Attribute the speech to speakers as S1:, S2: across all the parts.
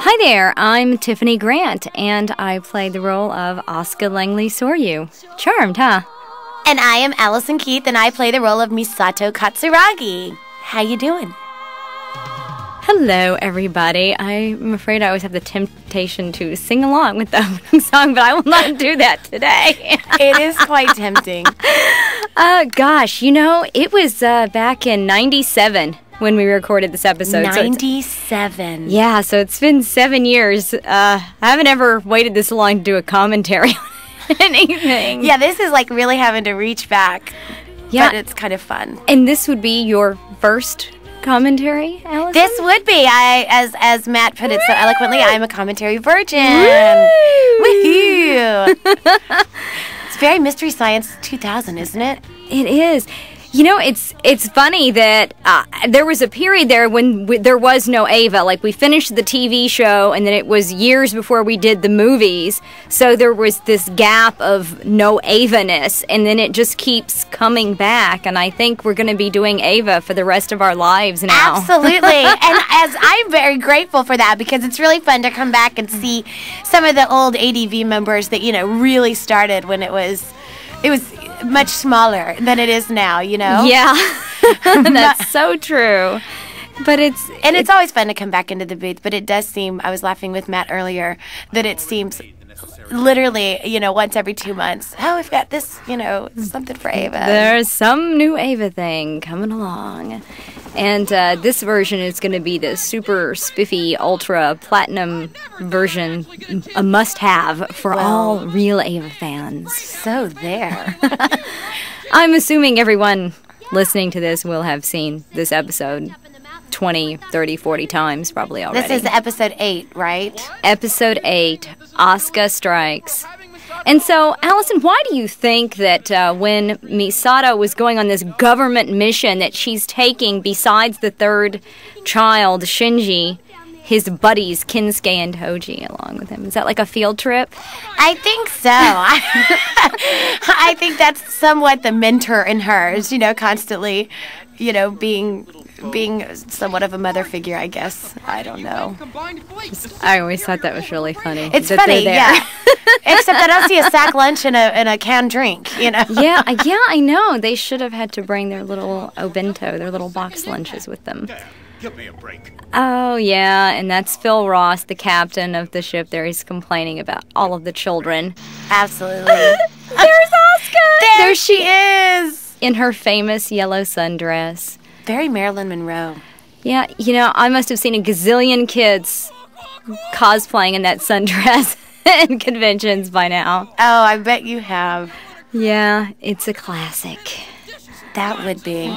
S1: Hi there, I'm Tiffany Grant, and I play the role of Asuka Langley Soryu. Charmed, huh?
S2: And I am Allison Kieth, and I play the role of Misato Katsuragi. How you doing?
S1: Hello, everybody. I'm afraid I always have the temptation to sing along with the opening song, but I will not do that today.
S2: It is quite tempting.
S1: Gosh, you know, it was back in 97 when we recorded this episode.
S2: 97.
S1: Yeah, so it's been 7 years. I haven't ever waited this long to do a commentary on anything.
S2: Yeah, this is like really having to reach back.
S1: Yeah.
S2: But it's kind of fun.
S1: And this would be your first commentary, Allison?
S2: This would be, as Matt put it so eloquently, I'm a commentary virgin. Woohoo! It's very Mystery Science 2000, isn't it?
S1: It is. You know, it's funny that there was a period there when there was no Ava. Like, we finished the TV show, and then it was years before we did the movies. So there was this gap of no Ava-ness, and then it just keeps coming back. And I think we're going to be doing Ava for the rest of our lives now.
S2: Absolutely. And as I'm very grateful for that, because it's really fun to come back and see some of the old ADV members that, you know, really started when it was much smaller than it is now, you know?
S1: Yeah, that's so true. But it's
S2: always fun to come back into the booth, but it does seem, I was laughing with Matt earlier, that it seems literally, you know, once every 2 months, oh, we've got this, you know, something for Ava.
S1: There's some new Ava thing coming along. And this version is going to be the super spiffy, ultra platinum version, a must-have for all real Ava fans.
S2: So there.
S1: I'm assuming everyone listening to this will have seen this episode 20, 30, 40 times probably already.
S2: This is episode 8, right?
S1: Episode 8, Asuka Strikes. And so, Allison, why do you think that when Misato was going on this government mission that she's taking, besides the third child, Shinji, his buddies, Kinsuke and Toji, along with him? Is that like a field trip?
S2: I think so. I think that's somewhat the mentor in hers, you know, constantly, you know, being somewhat of a mother figure, I guess. I don't know.
S1: I always thought that was really funny.
S2: It's funny, yeah. Except I don't see a sack lunch and a canned drink, you know.
S1: Yeah, I know. They should have had to bring their little obento, their little box lunches with them.
S3: Give me a break.
S1: Oh, yeah, and that's Phil Ross, the captain of the ship there. He's complaining about all of the children.
S2: Absolutely.
S1: There's Asuka!
S2: There she is!
S1: In her famous yellow sundress.
S2: Very Marilyn Monroe.
S1: Yeah, you know, I must have seen a gazillion kids cosplaying in that sundress at conventions by now.
S2: Oh, I bet you have.
S1: Yeah, it's a classic.
S2: That would be.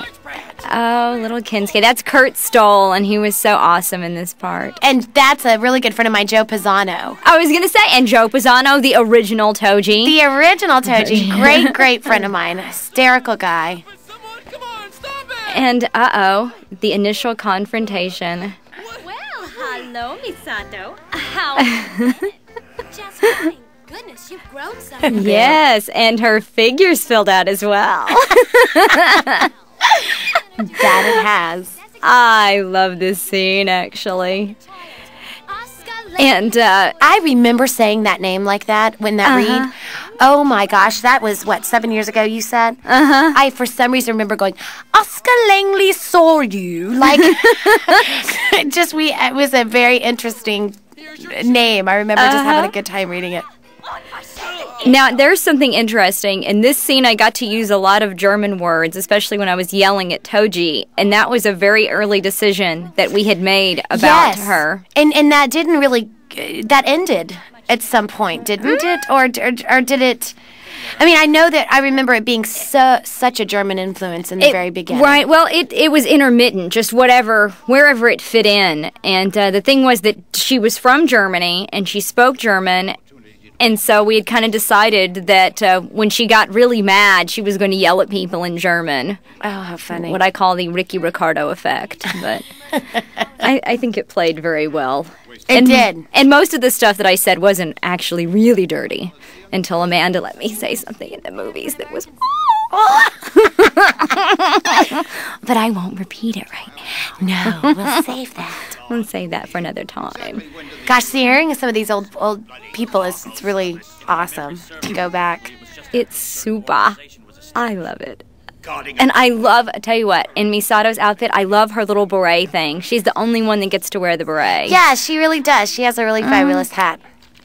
S1: Oh, little Kinsuke. That's Kurt Stoll, and he was so awesome in this part.
S2: And that's a really good friend of mine, Joe Pisano.
S1: I was going to say, and Joe Pisano, the original Toji.
S2: The original Toji. Great, great friend of mine. Hysterical guy.
S1: And, the initial confrontation.
S4: Well, hello, Misato. How? Just fine. Goodness, you've grown so much.
S1: Yes, and her figure's filled out as well.
S2: That it has.
S1: I love this scene, actually. And
S2: I remember saying that name like that when that read. Oh my gosh, that was what, 7 years ago you said? I for some reason remember going, Asuka Langley Soryu. Like it was a very interesting name. I remember just having a good time reading it.
S1: Now, there's something interesting. In this scene, I got to use a lot of German words, especially when I was yelling at Toji, and that was a very early decision that we had made about her.
S2: And that didn't really, that ended at some point, didn't it? Or did it? I mean, I know that I remember it being such a German influence in the very beginning.
S1: Right. Well, it was intermittent, just wherever it fit in. And the thing was that she was from Germany, and she spoke German. And so we had kind of decided that when she got really mad, she was going to yell at people in German.
S2: Oh, how funny.
S1: What I call the Ricky Ricardo effect. But I think it played very well.
S2: It did.
S1: And most of the stuff that I said wasn't actually really dirty until Amanda let me say something in the movies that was... But I won't repeat it right now.
S2: No, we'll save that.
S1: We'll save that for another time.
S2: Gosh, the hearing of some of these old people it's really awesome to go back.
S1: It's super. I love it. And I tell you what, in Misato's outfit, I love her little beret thing. She's the only one that gets to wear the beret.
S2: Yeah, she really does. She has a really fabulous hat.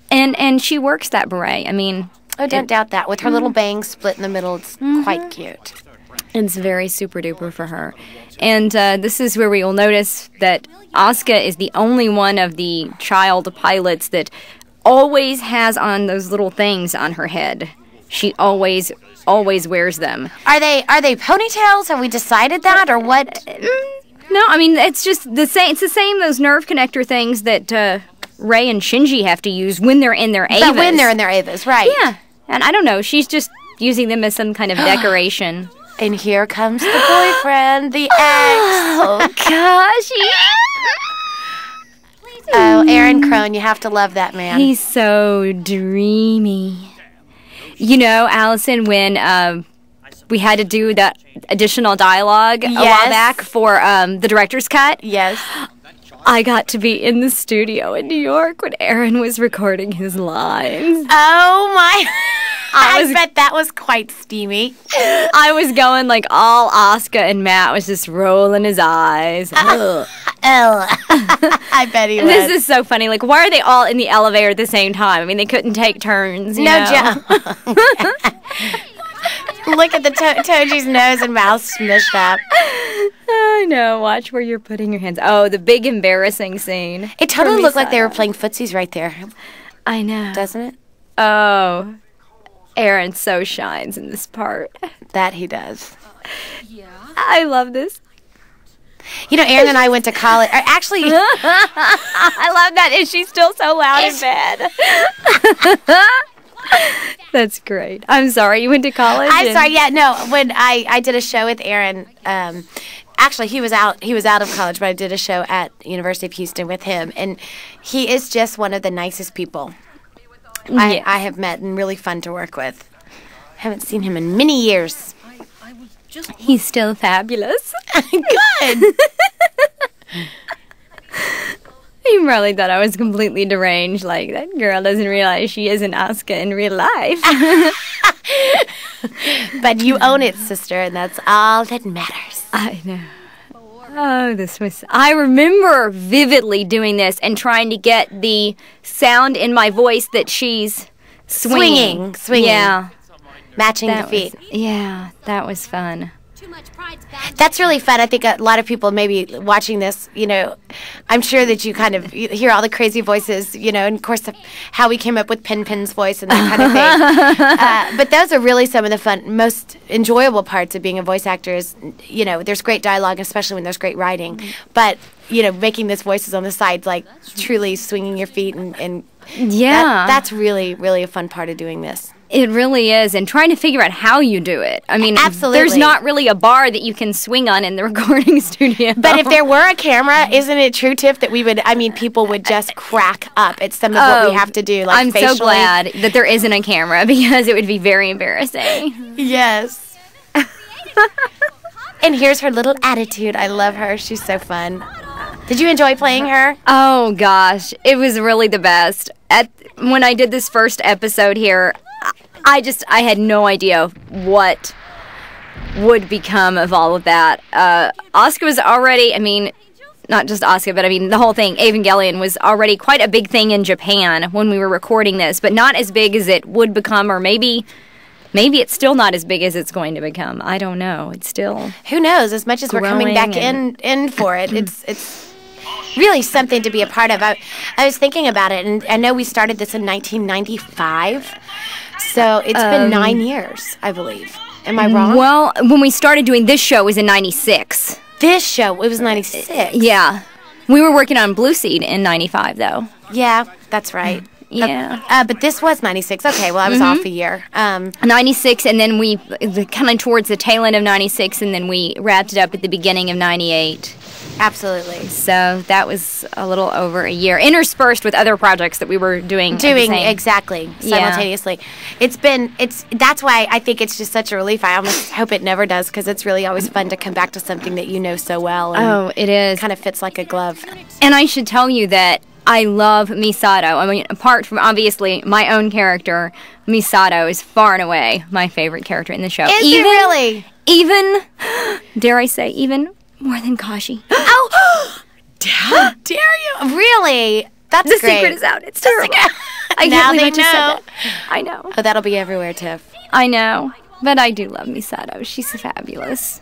S1: And she works that beret. I mean...
S2: Oh, don't doubt that. With her little bangs split in the middle, it's quite cute.
S1: It's very super duper for her. And this is where we will notice that Asuka is the only one of the child pilots that always has on those little things on her head. She always wears them.
S2: Are they ponytails? Have we decided that, or what?
S1: No, I mean, it's just the same. It's the same, those nerve connector things that Rey and Shinji have to use when they're in their Avas.
S2: But when they're in their Avas, right.
S1: Yeah. And I don't know, she's just using them as some kind of decoration.
S2: And here comes the boyfriend, the ex.
S1: Oh, gosh.
S2: Oh, Aaron Crone, you have to love that man.
S1: He's so dreamy. You know, Allison, when we had to do that additional dialogue a while back for the director's cut.
S2: Yes.
S1: I got to be in the studio in New York when Aaron was recording his lines.
S2: Oh, my... I bet that was quite steamy.
S1: I was going like all Asuka, and Matt was just rolling his eyes.
S2: I bet he was.
S1: This is so funny. Like, why are they all in the elevator at the same time? I mean, they couldn't take turns.
S2: No joke. Look at the Toji's nose and mouth smushed up.
S1: I know. Watch where you're putting your hands. Oh, the big embarrassing scene.
S2: It totally looked like they were playing footsies right there.
S1: I know.
S2: Doesn't it?
S1: Oh. Aaron so shines in this part.
S2: That he does.
S4: Yeah.
S1: I love this.
S2: You know, Aaron and I went to college. Actually,
S1: I love that. Is she still so loud in bed? That's great. I'm sorry. You went to college?
S2: I'm sorry. Yeah, no. When I did a show with Aaron, actually he was out of college, but I did a show at University of Houston with him, and he is just one of the nicest people I have met, and really fun to work with. Haven't seen him in many years.
S1: He's still fabulous.
S2: Good.
S1: He probably thought I was completely deranged. Like, that girl doesn't realize she isn't Asuka in real life.
S2: But you own it, sister, and that's all that matters.
S1: I know. Oh, I remember vividly doing this and trying to get the sound in my voice that she's swinging. Yeah.
S2: Matching the feet.
S1: That was fun.
S2: That's really fun. I think a lot of people maybe watching this, you know, I'm sure that you kind of hear all the crazy voices, you know, and of course how we came up with Pin's voice and that kind of thing. But those are really some of the most enjoyable parts of being a voice actor is, you know, there's great dialogue, especially when there's great writing. But, you know, making those voices on the sides, like truly swinging your feet and that's really, really a fun part of doing this.
S1: It really is, and trying to figure out how you do it. I mean,
S2: absolutely.
S1: There's not really a bar that you can swing on in the recording studio.
S2: But if there were a camera, isn't it true, Tiff, that people would just crack up at some of what we have to do, like
S1: I'm
S2: facially.
S1: so glad that there isn't a camera, because it would be very embarrassing.
S2: Yes. And here's her little attitude. I love her. She's so fun. Did you enjoy playing her?
S1: Oh, gosh. It was really the best. When I did this first episode here, I had no idea what would become of all of that. Asuka was already, I mean, not just Asuka, but I mean the whole thing, Evangelion was already quite a big thing in Japan when we were recording this, but not as big as it would become, or maybe it's still not as big as it's going to become. I don't know. It's still...
S2: Who knows? As much as we're coming back in for it, it's really something to be a part of. I was thinking about it, and I know we started this in 1995. So it's been 9 years, I believe. Am I wrong?
S1: Well, when we started doing this show, it was in 96.
S2: This show, it was 96.
S1: Yeah. We were working on Blue Seed in 95, though.
S2: Yeah, that's right.
S1: Yeah.
S2: But this was 96. Okay, well, I was off a year.
S1: 96, and then kind of towards the tail end of 96, and then we wrapped it up at the beginning of 98.
S2: Absolutely.
S1: So that was a little over a year, interspersed with other projects that we were doing.
S2: Exactly simultaneously. That's why I think it's just such a relief. I almost hope it never does, because it's really always fun to come back to something that you know so well. And
S1: it is.
S2: Kind of fits like a glove.
S1: And I should tell you that I love Misato. I mean, apart from obviously my own character, Misato is far and away my favorite character in the show.
S2: Is it really?
S1: Even, dare I say, even more than Kashi.
S2: Oh! How dare you? Really? That's
S1: the
S2: great.
S1: secret is out. It's terrible. I
S2: now
S1: can't believe I
S2: they
S1: just said
S2: know.
S1: that. I know.
S2: Oh, that'll be everywhere, Tiff.
S1: I know. But I do love Misato. She's fabulous.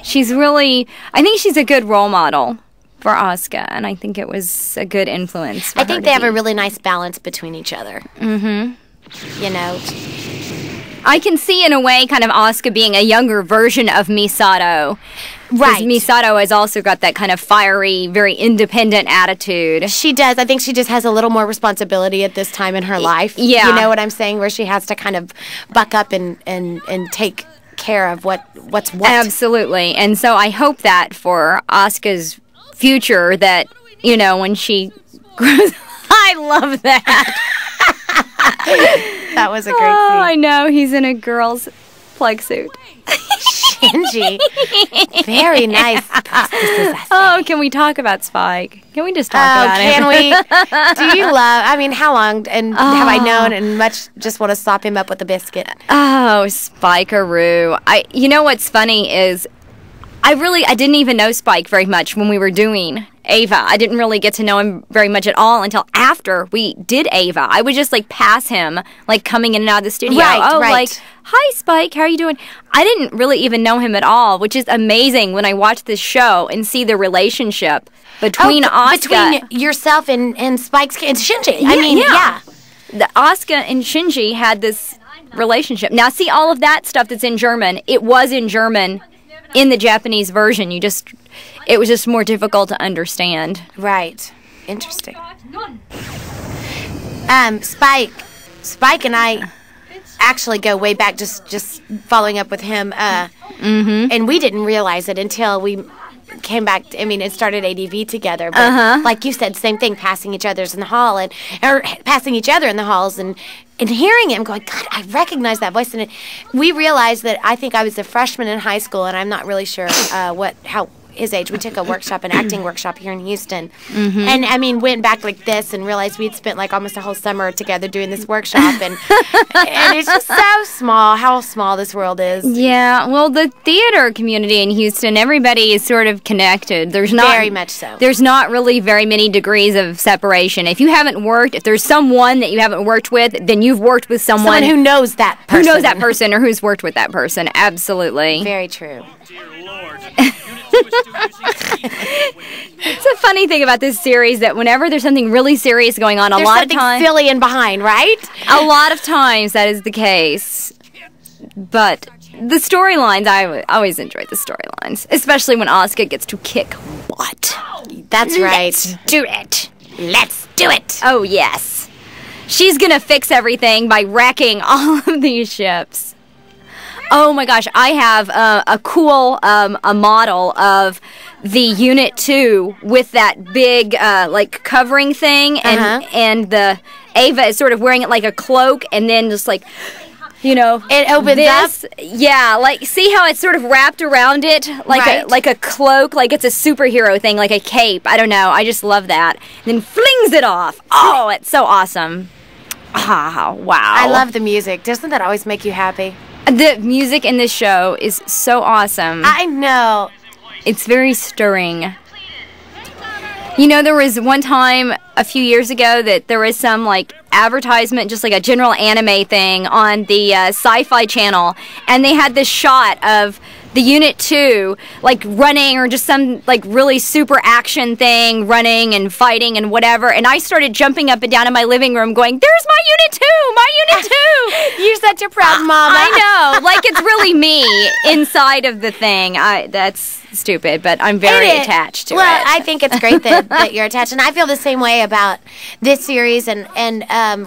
S1: She's really, I think she's a good role model for Asuka, and I think it was a good influence for
S2: I think they have a really nice balance between each other.
S1: Mm-hmm.
S2: You know?
S1: I can see, in a way, kind of Asuka being a younger version of Misato.
S2: Right.
S1: Misato has also got that kind of fiery, very independent attitude.
S2: She does. I think she just has a little more responsibility at this time in her life.
S1: Yeah.
S2: You know what I'm saying? Where she has to kind of buck up and take care of what's what.
S1: Absolutely. And so I hope that for Asuka's future, that, you know, when she grows... I love that.
S2: That was a great scene.
S1: I know. He's in a girl's plug suit.
S2: Shinji. Very nice.
S1: Oh, can we talk about Spike? Can we just talk about it?
S2: Can we? Do you love, I mean, how long and have I known and much just want to sop him up with a biscuit?
S1: Oh, Spike-a-roo. You know what's funny is I didn't even know Spike very much when we were doing Ava. I didn't really get to know him very much at all until after we did Ava. I would just, like, pass him, like, coming in and out of the studio.
S2: Right.
S1: Like, hi, Spike, how are you doing? I didn't really even know him at all, which is amazing when I watch this show and see the relationship between Asuka.
S2: Between yourself and Spike's and Shinji.
S1: Yeah. The Asuka and Shinji had this relationship. Now, see, all of that stuff that's in German, it was in German in the Japanese version. It was just more difficult to understand.
S2: Right. Interesting. Spike and I actually go way back, just following up with him. And we didn't realize it until we came back. I mean, it started ADV together, but like you said, same thing, passing each other's in the hall or passing each other in the halls and hearing him going, God, I recognize that voice. And we realized that I think I was a freshman in high school, and I'm not really sure how his age. We took a workshop, an acting workshop here in Houston. And I mean, went back like this and realized we'd spent like almost a whole summer together doing this workshop. And it's just so small, how small this world is.
S1: Yeah, well, the theater community in Houston, everybody is sort of connected. There's not
S2: very much so.
S1: There's not really very many degrees of separation. If there's someone that you haven't worked with, then you've worked with someone
S2: who knows that person.
S1: Who knows that person or who's worked with that person. Absolutely.
S2: Very true.
S1: It's a funny thing about this series that whenever there's something really serious going on,
S2: there's
S1: a lot
S2: something
S1: of times
S2: silly and behind, right?
S1: A lot of times that is the case. But the storylines, I always enjoy the storylines, especially when Asuka gets to kick butt.
S2: That's right.
S1: Let's do it.
S2: Let's do it.
S1: Oh yes, she's gonna fix everything by wrecking all of these ships. Oh my gosh, I have a cool a model of the Unit 2 with that big like covering thing, and the Ava is sort of wearing it like a cloak, and then just like, you know,
S2: it opens up.
S1: Yeah, like see how it's sort of wrapped around it like a cloak, like it's a superhero thing, like a cape. I don't know. I just love that. And then flings it off. Oh, it's so awesome. Ah, wow.
S2: I love the music. Doesn't that always make you happy?
S1: The music in this show is so awesome.
S2: I know.
S1: It's very stirring. You know, there was one time a few years ago that there was some, like, advertisement, just like a general anime thing on the Sci-Fi Channel, and they had this shot of the Unit 2, like, running, or just some, like, really super action thing, running and fighting and whatever, and I started jumping up and down in my living room going, there's my Unit 2! My Unit 2!
S2: You're such a proud mama.
S1: I know. Like, it's really me inside of the thing. That's stupid, but I'm very attached to it.
S2: Well, I think it's great that you're attached, and I feel the same way about this series and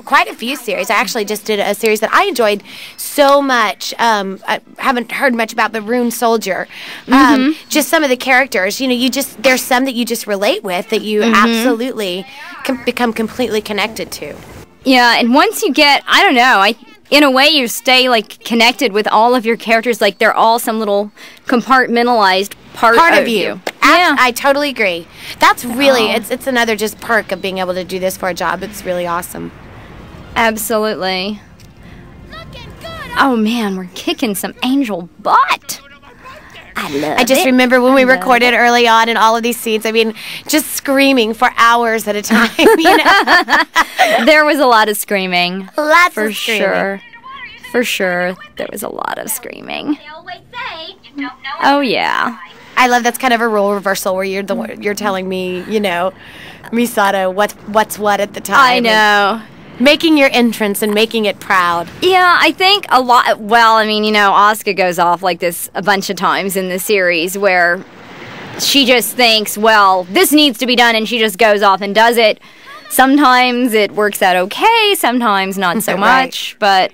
S2: quite a few series. I actually just did a series that I enjoyed so much. I haven't heard much about the Rune Soldier. Just some of the characters, there's some that you just relate with that you absolutely can become completely connected to.
S1: Yeah, and once you get, I don't know, in a way you stay like connected with all of your characters, like they're all some little compartmentalized part of you.
S2: Yeah. I totally agree. That's really, it's another just perk of being able to do this for a job. It's really awesome.
S1: Absolutely. Oh man, we're kicking some angel butt. I
S2: just remember when we recorded early on in all of these scenes, I mean, just screaming for hours at a time,
S1: There was a lot of screaming.
S2: Lots
S1: for
S2: of screaming.
S1: Sure. For sure, there was a lot of screaming. Oh, yeah.
S2: I love that's kind of a role reversal where you're telling me, Misato, what's what at the time.
S1: I know.
S2: Making your entrance and making it proud.
S1: Yeah, I think a lot. Well, I mean, Asuka goes off like this a bunch of times in the series where she just thinks, well, this needs to be done, and she just goes off and does it. Sometimes it works out okay, sometimes not so much, but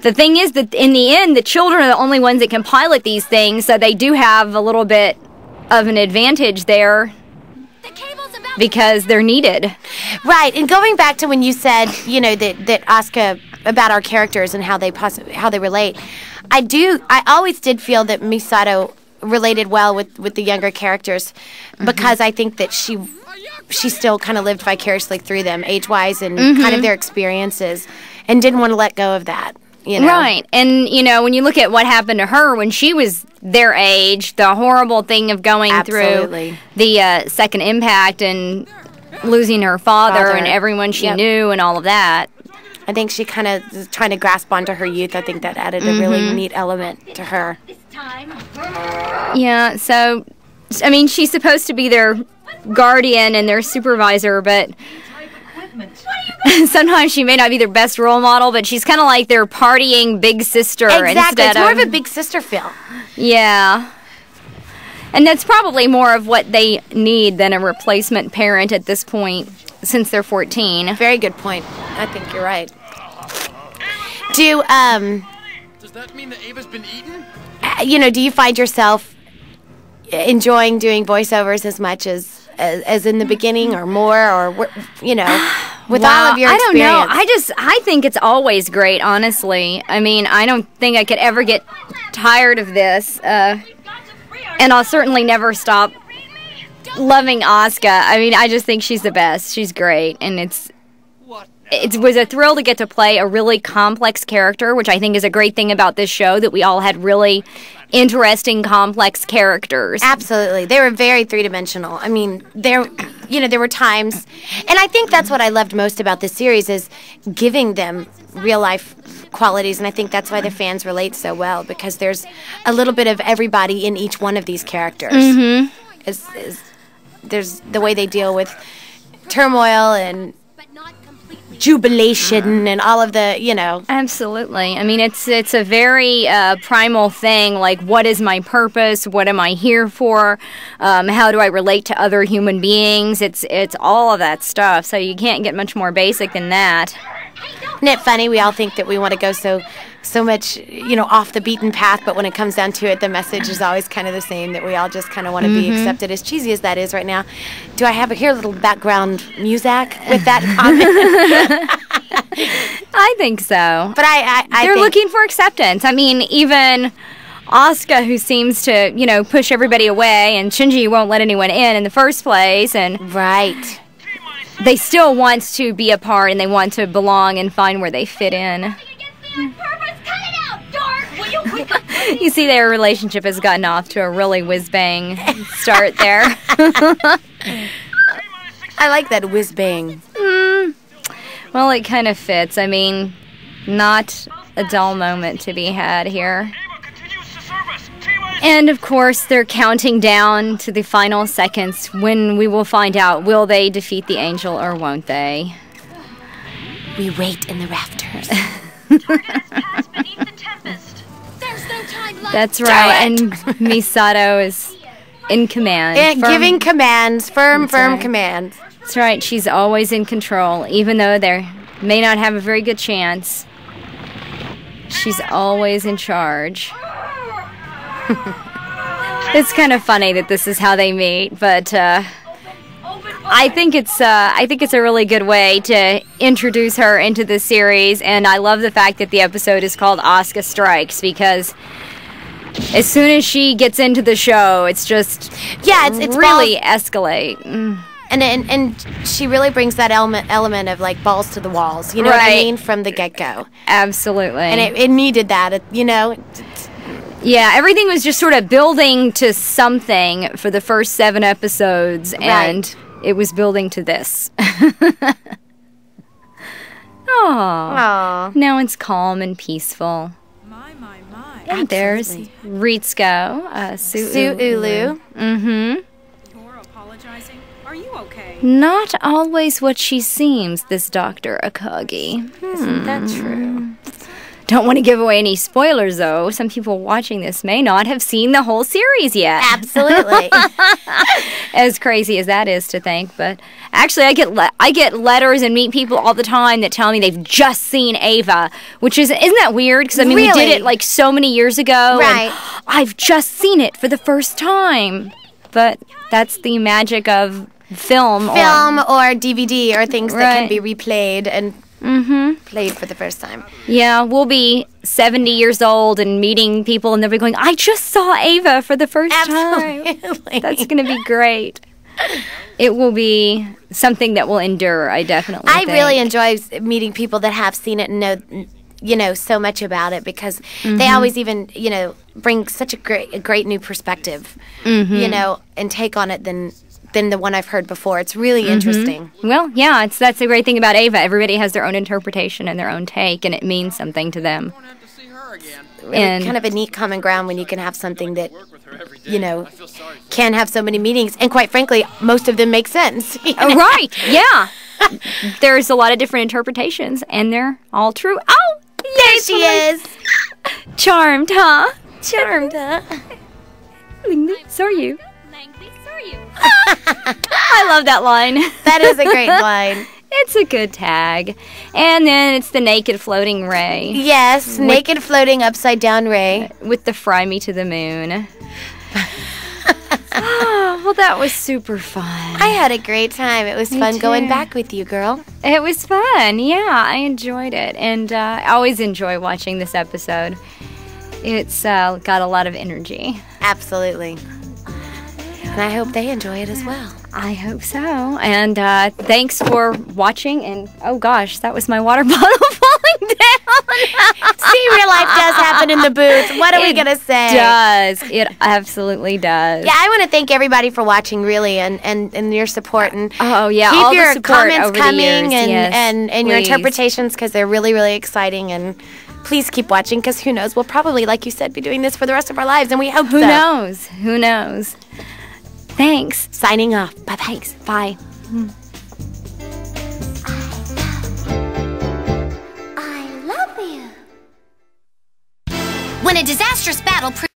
S1: the thing is that in the end, the children are the only ones that can pilot these things, so they do have a little bit of an advantage there. Because they're needed.
S2: Right, and going back to when you said, that Asuka, about our characters and how they relate, I always did feel that Misato related well with the younger characters because I think that she still kind of lived vicariously through them, age-wise, and kind of their experiences, and didn't want to let go of that.
S1: Right, and when you look at what happened to her when she was their age, the horrible thing of going through the second impact and losing her father and everyone she knew and all of that.
S2: I think she kind of was trying to grasp onto her youth. I think that added a really neat element to her.
S1: Yeah, so, I mean, she's supposed to be their guardian and their supervisor, but sometimes she may not be their best role model, but she's kind of like their partying big sister.
S2: Exactly, it's more of a big sister feel.
S1: Yeah. And that's probably more of what they need than a replacement parent at this point, since they're 14.
S2: Very good point. I think you're right.
S3: Does that mean that Ava's been eaten?
S2: Do you find yourself enjoying doing voiceovers as much as in the beginning, or more, or with all of your experience?
S1: I don't know. I think it's always great, honestly. I mean, I don't think I could ever get tired of this, and I'll certainly never stop loving Asuka. I mean, I just think she's the best. She's great, and it was a thrill to get to play a really complex character, which I think is a great thing about this show, that we all had really interesting, complex characters.
S2: Absolutely. They were very three-dimensional. I mean, there were times, and I think that's what I loved most about this series, is giving them real-life qualities, and I think that's why the fans relate so well, because there's a little bit of everybody in each one of these characters. There's the way they deal with turmoil and jubilation and all of the,
S1: Absolutely. I mean, it's a very primal thing, like, what is my purpose? What am I here for? How do I relate to other human beings? It's all of that stuff, so you can't get much more basic than that.
S2: Isn't it funny? We all think that we want to go so much, off the beaten path, but when it comes down to it, the message is always kind of the same, that we all just kind of want to be accepted, as cheesy as that is right now. Do I have a little background music with that comment?
S1: I think so.
S2: But I
S1: they're looking for acceptance. I mean, even Asuka, who seems to, push everybody away, and Shinji won't let anyone in the first place, and
S2: right.
S1: They still want to be a part, and they want to belong and find where they fit in. You see, their relationship has gotten off to a really whiz-bang start there.
S2: I like that whiz-bang.
S1: Well, it kind of fits. I mean, not a dull moment to be had here. And, of course, they're counting down to the final seconds when we will find out, will they defeat the angel or won't they?
S2: We wait in the rafters.
S1: That's right, and Misato is in command.
S2: Giving commands, firm
S1: right.
S2: commands.
S1: That's right. She's always in control, even though they may not have a very good chance. She's always in charge. It's kind of funny that this is how they meet, but I think it's a really good way to introduce her into the series, and I love the fact that the episode is called Asuka Strikes, because as soon as she gets into the show, it's just it's really escalate.
S2: And she really brings that element of like balls to the walls, you know what I mean, from the get-go.
S1: Absolutely.
S2: And it needed that, you know.
S1: Yeah, everything was just sort of building to something for the first 7 episodes, and it was building to this. Aww. Now it's calm and peaceful.
S4: My.
S1: And there's Ritsuko, Su'ulu. Mm-hmm.
S4: You're apologizing? Are you okay?
S1: Not always what she seems, this Dr. Akagi.
S2: Isn't that true?
S1: Don't want to give away any spoilers, though. Some people watching this may not have seen the whole series yet.
S2: Absolutely.
S1: As crazy as that is to think, but actually, I get letters and meet people all the time that tell me they've just seen Ava, which isn't that weird? Because I mean, we did it like so many years ago,
S2: right?
S1: And I've just seen it for the first time. But that's the magic of film or
S2: DVD or things that can be replayed and played for the first time.
S1: Yeah, we'll be 70 years old and meeting people, and they'll be going, I just saw Ava for the first time. That's going to be great. It will be something that will endure, I definitely think.
S2: Really enjoy meeting people that have seen it and know, you know, so much about it, because they always even, you know, bring such a great new perspective, you know, and take on it than the one I've heard before. It's really interesting.
S1: Well, yeah, that's the great thing about Ava. Everybody has their own interpretation and their own take, and it means something to them.
S3: Won't have to see her again.
S2: And kind of a neat common ground when you can have something that, you know, can have so many meanings, and quite frankly, most of them make sense. You know?
S1: Right, yeah. There's a lot of different interpretations, and they're all true. Oh,
S2: there she is.
S1: Charmed, huh?
S2: Charmed, huh?
S1: So are you.
S4: Lengthy, so are you.
S1: I love that line.
S2: That is a great line.
S1: It's a good tag. And then it's the naked floating Ray.
S2: Yes, naked floating upside down Ray.
S1: With the fry me to the moon. Well, that was super fun.
S2: I had a great time. It was fun going back with you, girl.
S1: It was fun. Yeah, I enjoyed it. And I always enjoy watching this episode. It's got a lot of energy.
S2: Absolutely. And I hope they enjoy it as well.
S1: I hope so. And thanks for watching. And oh gosh, that was my water bottle falling down.
S2: See, real life does happen in the booth. What are we going to say?
S1: It does. It absolutely does.
S2: Yeah, I want to thank everybody for watching, really, and your support. And
S1: oh, yeah.
S2: keep
S1: all
S2: your
S1: the support
S2: comments
S1: over
S2: coming
S1: the years.
S2: and your interpretations, because they're really, really exciting. And please keep watching, because who knows? We'll probably, like you said, be doing this for the rest of our lives, and we hope so.
S1: Who knows? Who knows? Thanks.
S2: Signing off.
S1: Bye. Thanks. Bye.
S5: I love you. When a disastrous battle